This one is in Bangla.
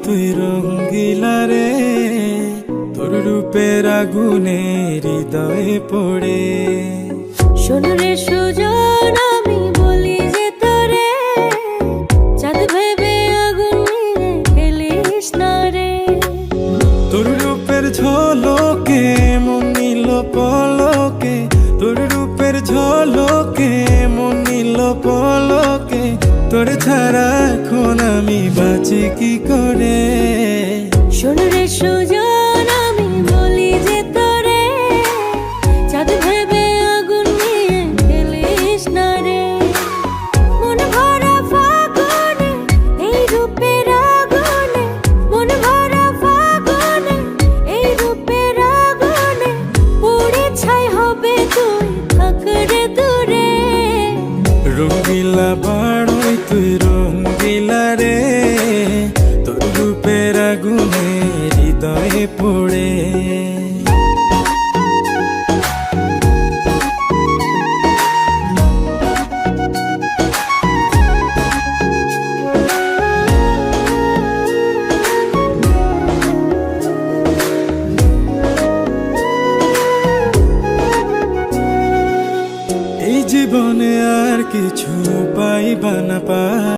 তুই রঙ্গিলা রে, তোর রূপের আগুনে হৃদয়ে পড়ে। শোন রে সুজন, আমি বলি যে তোরে, চাঁদ ভেবে আগুন নিয়ে খেলিস না রে। তোর রূপের ঝলকে মন নিল পলকে, তোর রূপের ঝলকে মন নিল পলকে। তোর ছাড়া এখন আমি বাঁচি কি করে। শোন রে সুজন, আমি বলি যে তোরে, চাঁদ ভেবে আগুন নিয়ে খেলিস না রে। মন ভরা ফাগুনে এই রূপের আগুনে, মন ভরা ফাগুনে এই রূপের আগুনে, পুড়ে ছাই হবে তুই থাক রে দূরে। রঙ্গিলা বাড়ই তুই রঙ্গিলা রে, তোর রূপের আগুনে হৃদয়ে পড়ে। এই জীবনে আর কিছু পাইবা না